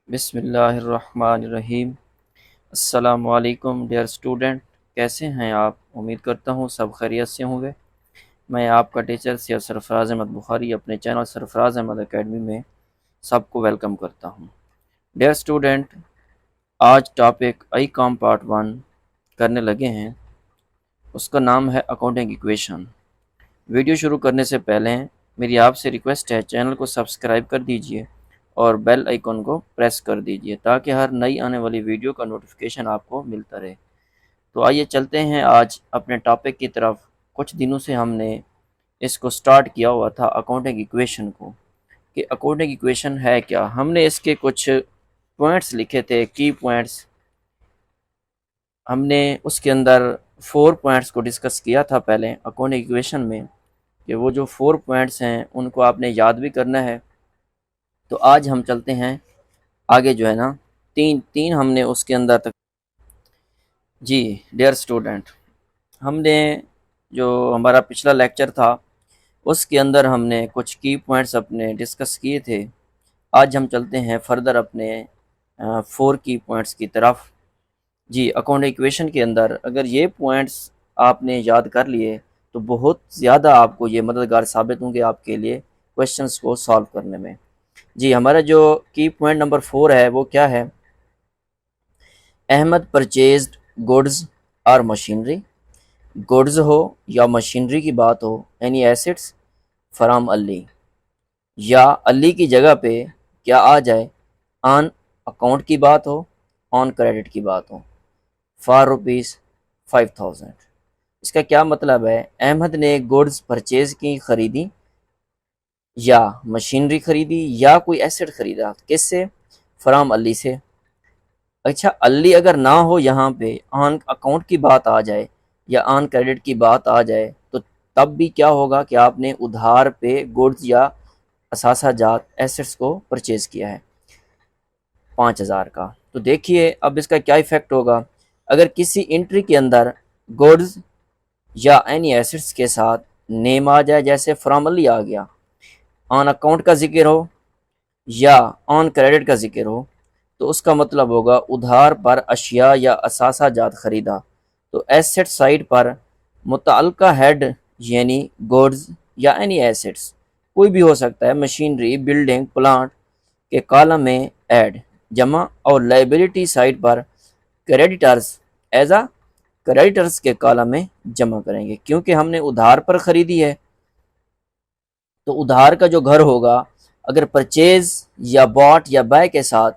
बिस्मिल्लाहिर्रहमानिर्रहीम। अस्सलामुअलैकुम dear student, कैसे हैं आप? उम्मीद करता हूँ सब खैरियत से होंगे। मैं आपका टीचर सैयद सरफराज अहमद बुखारी अपने चैनल सरफराज अहमद एकेडमी में सबको वेलकम करता हूँ। डियर स्टूडेंट, आज टॉपिक आई कॉम पार्ट 1 करने लगे हैं। उसका नाम है अकाउंटिंग इक्वेशन। वीडियो शुरू करने से पहले मेरी आपसे रिक्वेस्ट है, चैनल को सब्सक्राइब कर दीजिए और बेल आइकन को प्रेस कर दीजिए ताकि हर नई आने वाली वीडियो का नोटिफिकेशन आपको मिलता रहे। तो आइए चलते हैं आज अपने टॉपिक की तरफ। कुछ दिनों से हमने इसको स्टार्ट किया हुआ था अकाउंटिंग इक्वेशन को, कि अकाउंटिंग इक्वेशन है क्या। हमने इसके कुछ पॉइंट्स लिखे थे, की पॉइंट्स। हमने उसके अंदर 4 पॉइंट्स को डिस्कस किया था पहले अकाउंटिंग इक्वेशन में, कि वो जो 4 पॉइंट्स हैं उनको आपने याद भी करना है। तो आज हम चलते हैं आगे, जो है ना, तीन तीन हमने उसके अंदर तक। जी डियर स्टूडेंट, हमने जो हमारा पिछला लेक्चर था उसके अंदर हमने कुछ की पॉइंट्स अपने डिस्कस किए थे। आज हम चलते हैं फर्दर अपने 4 की पॉइंट्स की तरफ। जी, अकाउंट इक्वेशन के अंदर अगर ये पॉइंट्स आपने याद कर लिए तो बहुत ज़्यादा आपको ये मददगार साबित होंगे आपके लिए क्वेश्चंस को सॉल्व करने में। जी, हमारा जो की पॉइंट नंबर 4 है वो क्या है? अहमद परचेज्ड गुड्स और मशीनरी। गुड्स हो या मशीनरी की बात हो, एनी एसेट्स फ्रॉम अली, या अली की जगह पे क्या आ जाए, ऑन अकाउंट की बात हो, ऑन क्रेडिट की बात हो, फॉर रुपीज़ 5000। इसका क्या मतलब है? अहमद ने गुड्स परचेज की, खरीदी, या मशीनरी खरीदी, या कोई एसेट खरीदा। किससे? फ्रॉम अली से। अच्छा, अली अगर ना हो, यहाँ पे ऑन अकाउंट की बात आ जाए या ऑन क्रेडिट की बात आ जाए, तो तब भी क्या होगा कि आपने उधार पे गुड्स या असासा जात एसेट्स को परचेज किया है 5000 का। तो देखिए अब इसका क्या इफेक्ट होगा। अगर किसी एंट्री के अंदर गुड्स या एनी एसेट्स के साथ नेम आ जाए, जैसे फ्रॉम अली आ गया, ऑन अकाउंट का जिक्र हो या ऑन क्रेडिट का जिक्र हो, तो उसका मतलब होगा उधार पर अशिया या असासा जात खरीदा। तो एसेट साइड पर मुतअल्लिका हेड यानी गुड्स या एनी एसेट्स कोई भी हो सकता है, मशीनरी, बिल्डिंग, प्लांट के कॉलम में ऐड जमा, और लाइबिलिटी साइड पर क्रेडिटर्स एज अ क्रेडिटर्स के कॉलम में जमा करेंगे, क्योंकि हमने उधार पर खरीदी है। तो उधार का जो घर होगा, अगर परचेज या बॉट या बाय के साथ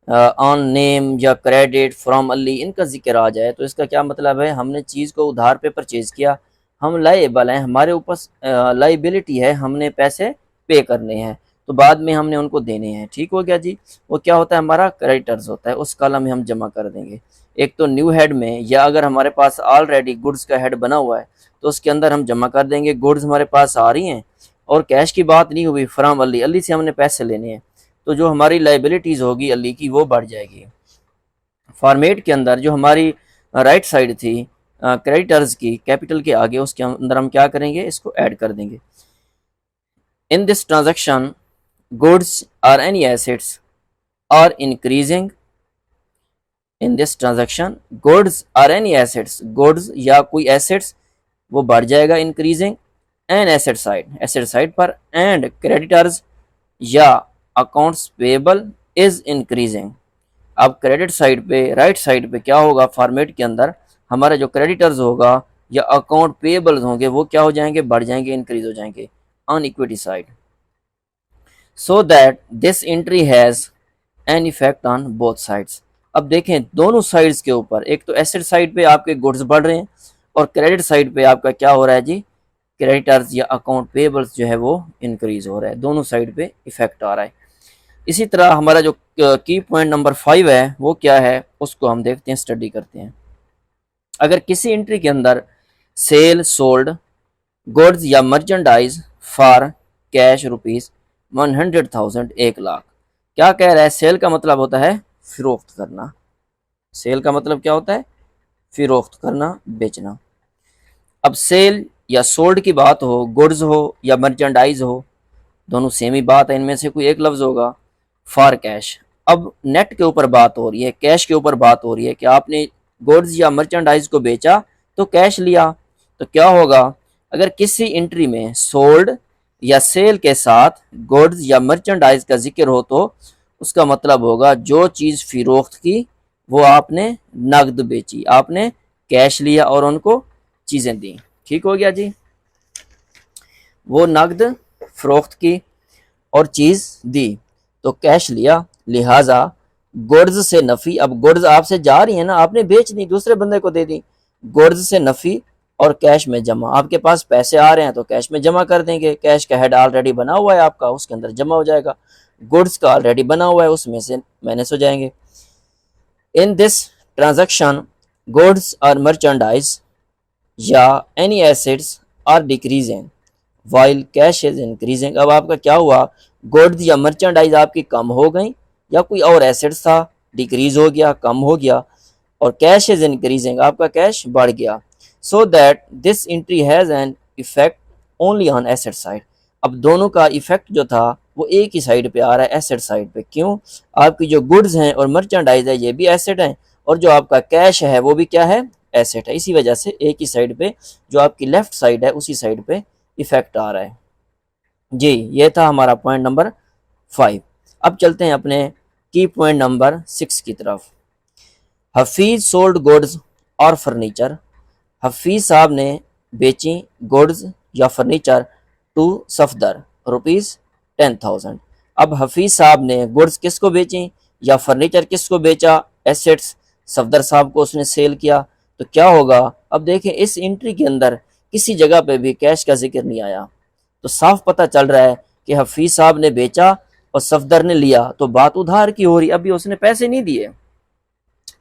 ऑन नेम या क्रेडिट फ्रॉम अली इनका जिक्र आ जाए, तो इसका क्या मतलब है? हमने चीज़ को उधार पे परचेज किया, हम लायबल हैं, हमारे ऊपर लाइबिलिटी है, हमने पैसे पे करने हैं, तो बाद में हमने उनको देने हैं। ठीक हो गया जी। वो क्या होता है? हमारा क्रेडिटर्स होता है, उस कॉलम में हम जमा कर देंगे। एक तो न्यू हेड में, या अगर हमारे पास ऑलरेडी गुड्स का हेड बना हुआ है तो उसके अंदर हम जमा कर देंगे। गुड्स हमारे पास आ रही हैं और कैश की बात नहीं हुई, फ्रॉम अली, अली से हमने पैसे लेने हैं, तो जो हमारी लाइबिलिटीज़ होगी अली की वो बढ़ जाएगी। फॉर्मेट के अंदर जो हमारी राइट साइड थी क्रेडिटर्स की, कैपिटल के आगे, उसके अंदर हम क्या करेंगे? इसको ऐड कर देंगे। इन दिस ट्रांजेक्शन गुड्स और any assets are increasing. In this transaction goods और एनी एसेट्स, गुड्स या कोई एसेट्स वो बढ़ जाएगा, इंक्रीजिंग। एंड एसेट साइड पर, एंड क्रेडिटर्स या अकाउंट्स पेबल इज इंक्रीजिंग। अब क्रेडिट साइड पे, राइट साइड पे क्या होगा? फॉर्मेट के अंदर हमारा जो क्रेडिटर्स होगा या अकाउंट पेबल्स होंगे वो क्या हो जाएंगे? बढ़ जाएंगे, इंक्रीज हो जाएंगे on equity side. So that this entry has an effect on both sides. अब देखें दोनों साइड्स के ऊपर, एक तो एसेट साइड पे आपके गुड्स बढ़ रहे हैं और क्रेडिट साइड पे आपका क्या हो रहा है जी? क्रेडिटर्स या अकाउंट पेबल्स जो है वो इंक्रीज हो रहा है। दोनों साइड पे इफेक्ट आ रहा है। इसी तरह हमारा जो की पॉइंट नंबर 5 है वो क्या है, उसको हम देखते हैं, स्टडी करते हैं। अगर किसी एंट्री के अंदर सेल सोल्ड गुड्स या merchandise for cash rupees 100,000, 1 lakh. क्या कह रहा है? सेल का मतलब होता है फिरोख्त करना। सेल का मतलब क्या होता है? फिरोख्त करना, बेचना। अब सेल या सोल्ड की बात हो, गुड्स हो या मर्चेंडाइज हो, दोनों सेम ही बात है, इनमें से कोई एक लफ्ज़ होगा। फॉर कैश, अब नेट के ऊपर बात हो रही है, कैश के ऊपर बात हो रही है कि आपने गुड्स या मर्चेंडाइज को बेचा तो कैश लिया। तो क्या होगा, अगर किसी एंट्री में सोल्ड या सेल के साथ गुड्स या मर्चेंडाइज का जिक्र हो तो उसका मतलब होगा जो चीज़ फिरोख्त की वो आपने नकद बेची, आपने कैश लिया और उनको चीज़ें दी। ठीक हो गया जी, वो नकद फरोख्त की और चीज़ दी तो कैश लिया, लिहाजा गुड्स से नफ़ी। अब गुड्स आपसे जा रही है ना, आपने बेच दी, दूसरे बंदे को दे दी। गुड्स से नफ़ी और कैश में जमा, आपके पास पैसे आ रहे हैं तो कैश में जमा कर देंगे, कैश का हेड ऑलरेडी बना हुआ है आपका, उसके अंदर जमा हो जाएगा। गुड्स का ऑलरेडी बना हुआ है, उसमें से माइनस हो जाएंगे। इन दिस ट्रांजैक्शन गुड्स और मर्चेंडाइज या any assets are decreasing while cash is increasing. अब आपका क्या हुआ, गुड्स या मर्चेंडाइज आपकी कम हो गई या कोई और एसेट्स था डिक्रीज हो गया, कम हो गया, और कैश इज इंक्रीजिंग, आपका कैश बढ़ गया। So that this entry has an effect only on asset side. अब दोनों का इफेक्ट जो था वो एक ही साइड पे आ रहा है, एसेट साइड पे। क्यों, आपकी जो गुड्स हैं और मर्चेंडाइज है ये भी एसेट हैं, और जो आपका कैश है वो भी क्या है, एसेट है। इसी वजह से एक ही साइड पे, जो आपकी लेफ्ट साइड है उसी साइड पे इफेक्ट आ रहा है जी। ये था हमारा पॉइंट नंबर 5। अब चलते हैं अपने की पॉइंट नंबर 6 की तरफ। हफीज सोल्ड गुड्स और फर्नीचर। हफीज साहब ने बेची गुड्स या फर्नीचर टू सफदर ₹10,000। अब हफीज साहब ने गुड्स किसको बेची या फर्नीचर किसको बेचा, एसेट्स सफदर साहब को उसने सेल किया। तो क्या होगा, अब देखें इस एंट्री के अंदर किसी जगह पे भी कैश का जिक्र नहीं आया, तो साफ पता चल रहा है कि हफीज साहब ने बेचा और सफदर ने लिया, तो बात उधार की हो रही, अभी उसने पैसे नहीं दिए।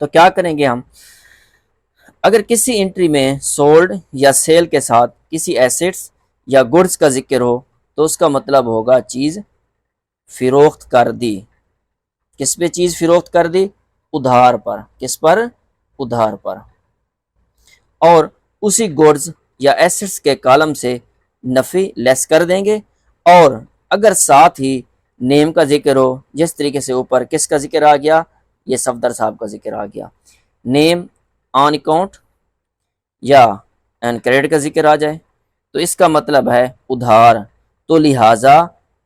तो क्या करेंगे हम, अगर किसी एंट्री में सोल्ड या सेल के साथ किसी एसेट्स या गुड्स का जिक्र हो तो उसका मतलब होगा चीज़ फिरोख्त कर दी। किस पे चीज़ फिरोख्त कर दी, उधार पर। किस पर, उधार पर। और उसी गुड्स या एसेट्स के कॉलम से नफ़ी लेस कर देंगे। और अगर साथ ही नेम का जिक्र हो, जिस तरीके से ऊपर किसका जिक्र आ गया, ये सफदर साहब का जिक्र आ गया, नेम ऑन अकाउंट या एन क्रेडिट का जिक्र आ जाए तो इसका मतलब है उधार, तो लिहाजा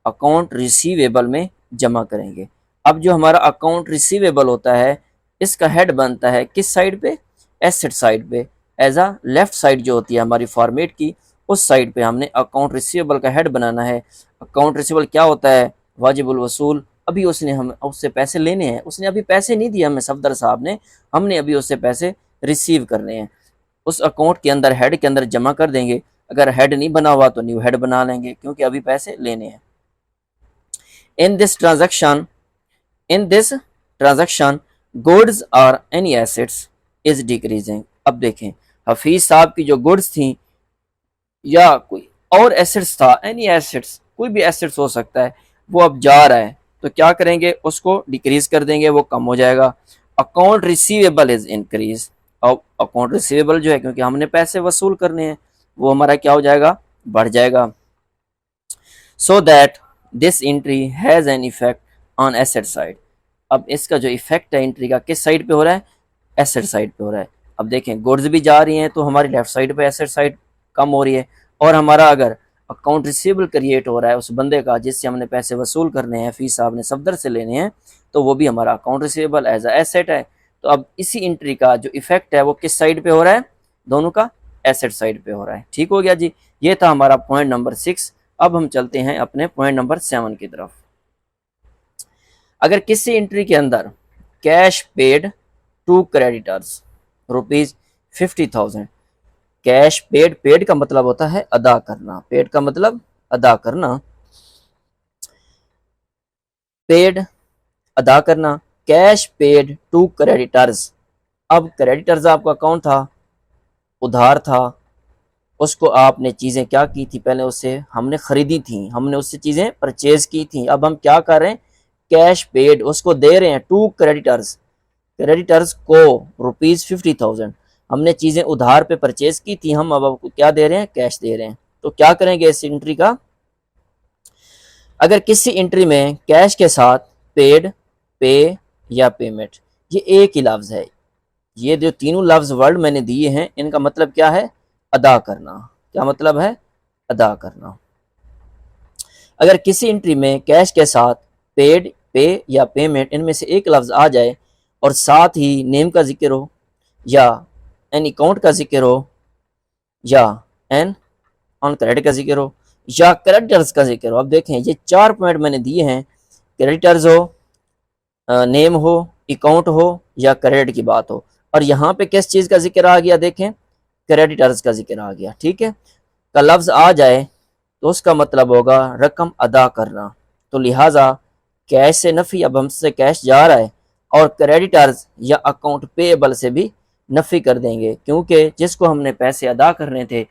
अकाउंट रिसीवेबल में जमा करेंगे। अब जो हमारा अकाउंट रिसीवेबल होता है इसका हेड बनता है किस साइड पे, एसेट साइड पे। एज अ लेफ्ट साइड जो होती है हमारी फॉर्मेट की, उस साइड पे हमने अकाउंट रिसीवेबल का हेड बनाना है। अकाउंट रिसीवेबल क्या होता है, वाजिबुल वसूल। अभी उसने हम उससे पैसे लेने हैं, उसने अभी पैसे नहीं दिए हमें सफदर साहब ने, हमने अभी उससे पैसे रिसीव करने हैं। उस अकाउंट के अंदर हेड के अंदर जमा कर देंगे। अगर हेड नहीं बना हुआ तो न्यू हेड बना लेंगे क्योंकि अभी पैसे लेने हैं। इन दिस ट्रांजैक्शन गुड्स और एनी एसेट्स इज डिक्रीजिंग। अब देखें हफीज साहब की जो गुड्स थी या कोई और एसेट्स था, एनी एसेट्स, कोई भी एसेट्स हो सकता है, वो अब जा रहा है तो क्या करेंगे, उसको डिक्रीज कर देंगे, वो कम हो जाएगा। Account receivable is increase. अब अकाउंट रिसीवेबल जो है, क्योंकि हमने पैसे वसूल करने हैं, वो हमारा क्या हो जाएगा, बढ़ जाएगा। So that this entry has an effect on asset side. अब इसका जो इफेक्ट है एंट्री का किस साइड पे हो रहा है, एसेट साइड पे हो रहा है। अब देखें गुड्स भी जा रही हैं तो हमारी लेफ्ट साइड पे एसेट साइड कम हो रही है, और हमारा अगर अकाउंट रिसीवेबल क्रिएट हो रहा है उस बंदे का जिससे हमने पैसे वसूल करने हैं, फीस साहब ने सफदर से लेने हैं, तो वो भी हमारा account receivable as a asset है। तो अब इसी एंट्री का जो इफेक्ट है वो किस साइड पे हो रहा है, दोनों का एसेट साइड पे हो रहा है। ठीक हो गया जी, ये था हमारा पॉइंट नंबर 6। अब हम चलते हैं अपने पॉइंट नंबर 7 की तरफ। अगर किसी एंट्री के अंदर cash paid to creditors ₹50,000, cash paid, paid का मतलब होता है अदा करना, पेड का मतलब अदा करना, पेड अदा करना, कैश पेड टू क्रेडिटर्स। अब क्रेडिटर्स आपका कौन था, उधार था, उसको आपने चीज़ें क्या की थी, पहले उससे हमने ख़रीदी थी, हमने उससे चीज़ें परचेज की थी। अब हम क्या कर रहे हैं, कैश पेड उसको दे रहे हैं टू क्रेडिटर्स, क्रेडिटर्स को ₹50,000। हमने चीज़ें उधार पे परचेज की थी, हम अब आपको क्या दे रहे हैं, कैश दे रहे हैं। तो क्या करेंगे इस एंट्री का, अगर किसी एंट्री में कैश के साथ पेड पे या पेमेंट, ये एक ही लफ्ज़ है। ये जो तीनों लफ्ज़ वर्ड मैंने दिए हैं इनका मतलब क्या है? अदा करना। क्या मतलब है? अदा करना। अगर किसी एंट्री में कैश के साथ पेड, पे या पेमेंट इनमें से एक लफ्ज़ आ जाए और साथ ही नेम का जिक्र हो या एन अकाउंट का जिक्र हो या एन ऑन क्रेडिट का जिक्र हो या क्रेडिटर्स का जिक्र हो। अब देखें ये 4 पॉइंट मैंने दिए हैं, क्रेडिटर्स हो, नेम हो, अकाउंट हो या क्रेडिट की बात हो, और यहाँ पे किस चीज़ का जिक्र आ गया? देखें क्रेडिटर्स का जिक्र आ गया। ठीक है, का लफ्ज़ आ जाए तो उसका मतलब होगा रकम अदा करना। तो लिहाजा कैश से नफ़ी, अब हमसे कैश जा रहा है, और क्रेडिटर्स या अकाउंट पेएबल से भी नफ़ी कर देंगे, क्योंकि जिसको हमने पैसे अदा करने थे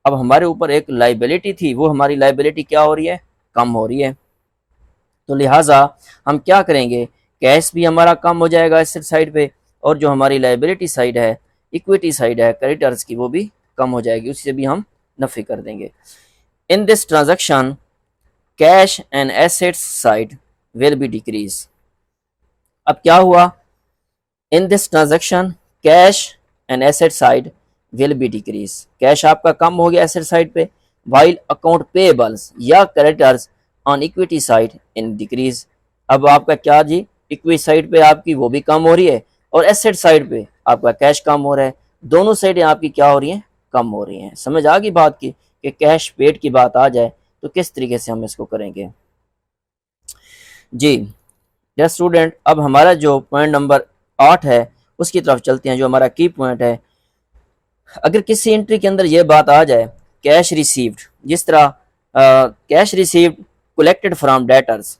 अब हमारे ऊपर एक लाइबिलिटी थी, वो हमारी लाइबिलिटी क्या हो रही है? कम हो रही है। तो लिहाजा हम क्या करेंगे? कैश भी हमारा कम हो जाएगा एसेट साइड पे, और जो हमारी लाइबिलिटी साइड है, इक्विटी साइड है क्रेडिटर्स की, वो भी कम हो जाएगी, उससे भी हम नफ़ी कर देंगे। In this transaction cash and assets side will be decrease. अब क्या हुआ? इन this transaction cash and asset side will be decrease, cash आपका कम हो गया एसेट साइड पे, वाइल अकाउंट पेएबल्स या creditors on equity side in decrease. अब आपका क्या जी? इक्विटी साइड पे आपकी वो भी कम हो रही है और एसेट साइड पे आपका कैश कम हो रहा है, दोनों साइडें आपकी क्या हो रही हैं? कम हो रही हैं। समझ आ गई बात की कि कैश पेड की बात आ जाए तो किस तरीके से हम इसको करेंगे जी। यस स्टूडेंट, अब हमारा जो पॉइंट नंबर 8 है उसकी तरफ चलते हैं, जो हमारा की पॉइंट है। अगर किसी एंट्री के अंदर ये बात आ जाए कैश रिसीव्ड, जिस तरह cash received collected from debtors,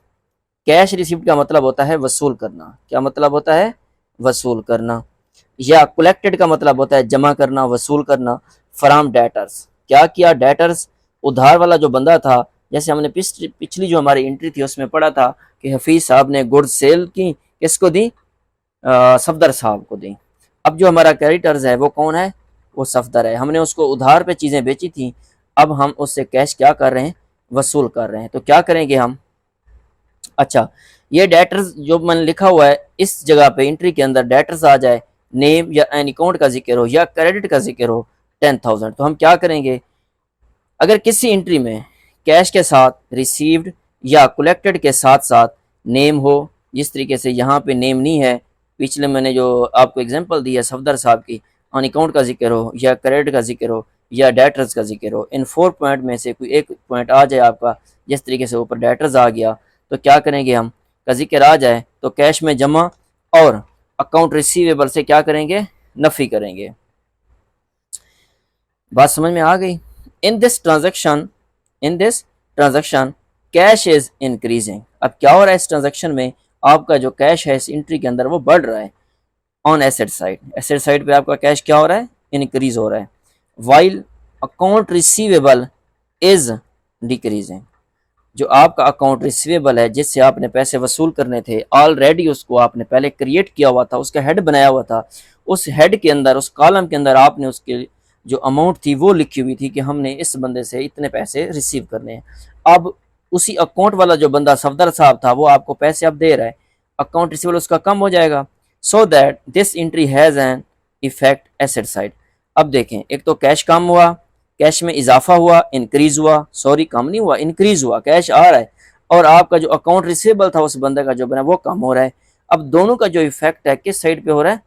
cash received का मतलब होता है वसूल करना। क्या मतलब होता है? वसूल करना। या कलेक्टेड का मतलब होता है जमा करना, वसूल करना, फ्रॉम डेटर्स। क्या किया? डेटर्स, उधार वाला जो बंदा था, जैसे हमने पिछली जो हमारी एंट्री थी उसमें पढ़ा था कि हफीज साहब ने गुड्स सेल की, किसको दी? सफदर साहब को दी। अब जो हमारा क्रेडिटर्स है वो कौन है? वो सफदर है। हमने उसको उधार पे चीज़ें बेची थी, अब हम उससे कैश क्या कर रहे हैं? वसूल कर रहे हैं। तो क्या करेंगे हम? अच्छा, ये डेटर्स जो मैंने लिखा हुआ है इस जगह पे एंट्री के अंदर डेटर्स आ जाए, नेम या एन अकाउंट का जिक्र हो या क्रेडिट का जिक्र हो 10,000, तो हम क्या करेंगे? अगर किसी एंट्री में कैश के साथ रिसीव्ड या कलेक्टेड के साथ साथ नेम हो, जिस तरीके से यहाँ पे नेम नहीं है, पिछले मैंने जो आपको एग्जांपल दी है सफदर साहब की, ऑन अकाउंट का जिक्र हो या क्रेडिट का जिक्र हो या डेटर्स का जिक्र हो, इन 4 पॉइंट में से कोई एक पॉइंट आ जाए आपका, जिस तरीके से ऊपर डेटर्स आ गया, तो क्या करेंगे हम? का जिक्र आ जाए तो कैश में जमा और अकाउंट रिसीवेबल से क्या करेंगे? नफ़ी करेंगे। बात समझ में आ गई? इन this transaction, in this transaction cash is increasing. अब क्या हो रहा है इस ट्रांजेक्शन में? आपका जो कैश है इस एंट्री के अंदर वो बढ़ रहा है। On asset side, asset side पे आपका कैश क्या हो रहा है? इंक्रीज हो रहा है। While account receivable is decreasing, जो आपका अकाउंट रिसीवेबल है जिससे आपने पैसे वसूल करने थे, ऑलरेडी उसको आपने पहले क्रिएट किया हुआ था, उसका हेड बनाया हुआ था, उस हेड के अंदर, उस कॉलम के अंदर आपने उसके जो अमाउंट थी वो लिखी हुई थी कि हमने इस बंदे से इतने पैसे रिसीव करने हैं। अब उसी अकाउंट वाला जो बंदा सफदर साहब था वो आपको पैसे अब दे रहा है, अकाउंट रिसीवेबल उसका कम हो जाएगा। So that this entry has an effect asset side. अब देखें, एक तो कैश कम हुआ, कैश में इजाफा हुआ, इंक्रीज हुआ, सॉरी कम नहीं हुआ, इंक्रीज हुआ, कैश आ रहा है, और आपका जो अकाउंट रिसीवेबल था उस बंदे का जो बना वो कम हो रहा है। अब दोनों का जो इफेक्ट है किस साइड पे हो रहा है?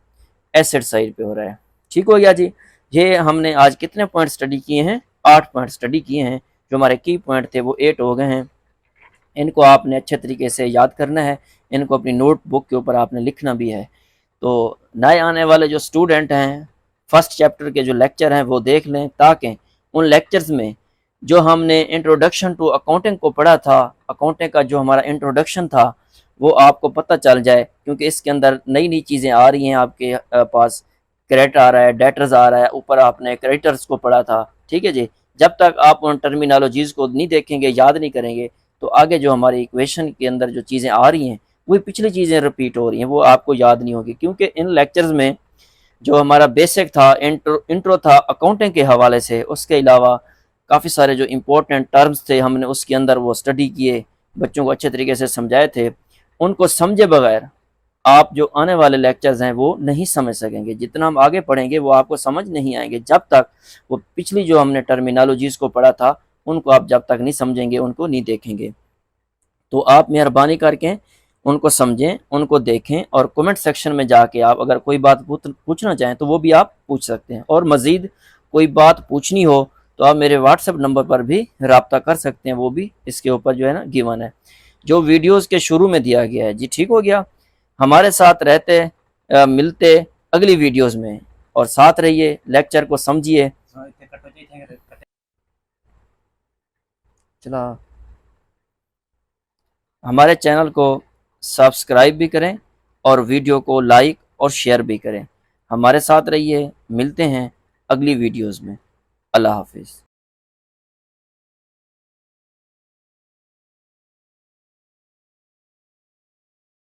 एसेट साइड पे हो रहा है। ठीक हो गया जी। ये हमने आज कितने पॉइंट स्टडी किए हैं? 8 पॉइंट स्टडी किए हैं। जो हमारे की पॉइंट थे वो 8 हो गए हैं। इनको आपने अच्छे तरीके से याद करना है, इनको अपनी नोटबुक के ऊपर आपने लिखना भी है। तो नए आने वाले जो स्टूडेंट हैं फर्स्ट चैप्टर के जो लेक्चर हैं वो देख लें, ताकि उन लेक्चर्स में जो हमने इंट्रोडक्शन टू अकाउंटिंग को पढ़ा था, अकाउंटिंग का जो हमारा इंट्रोडक्शन था वो आपको पता चल जाए, क्योंकि इसके अंदर नई नई चीज़ें आ रही हैं आपके पास। क्रेडिट आ रहा है, डेटर्स आ रहा है, ऊपर आपने क्रेडिटर्स को पढ़ा था। ठीक है जी। जब तक आप उन टर्मिनोलॉजीज़ को नहीं देखेंगे, याद नहीं करेंगे, तो आगे जो हमारी इक्वेशन के अंदर जो चीज़ें आ रही हैं वही पिछली चीज़ें रिपीट हो रही हैं, वो आपको याद नहीं होगी। क्योंकि इन लेक्चर्स में जो हमारा बेसिक था, इंट्रो था अकाउंटिंग के हवाले से, उसके अलावा काफ़ी सारे जो इम्पोर्टेंट टर्म्स थे हमने उसके अंदर वो स्टडी किए, बच्चों को अच्छे तरीके से समझाए थे। उनको समझे बगैर आप जो आने वाले लेक्चर्स हैं वो नहीं समझ सकेंगे। जितना हम आगे पढ़ेंगे वो आपको समझ नहीं आएंगे जब तक वो पिछली जो हमने टर्मिनोलॉजीज को पढ़ा था उनको आप जब तक नहीं समझेंगे, उनको नहीं देखेंगे। तो आप मेहरबानी करके उनको समझें, उनको देखें, और कमेंट सेक्शन में जाके आप अगर कोई बात पूछना चाहें तो वो भी आप पूछ सकते हैं। और मज़ीद कोई बात पूछनी हो तो आप मेरे व्हाट्सएप नंबर पर भी रब्ता कर सकते हैं, वो भी इसके ऊपर जो है ना गिवन है, जो वीडियोस के शुरू में दिया गया है। जी ठीक हो गया। हमारे साथ रहते मिलते अगली वीडियोस में, और साथ रहिए, लेक्चर को समझिए। चला हमारे चैनल को सब्सक्राइब भी करें और वीडियो को लाइक और शेयर भी करें। हमारे साथ रहिए, मिलते हैं अगली वीडियोस में। अल्लाह हाफिज़।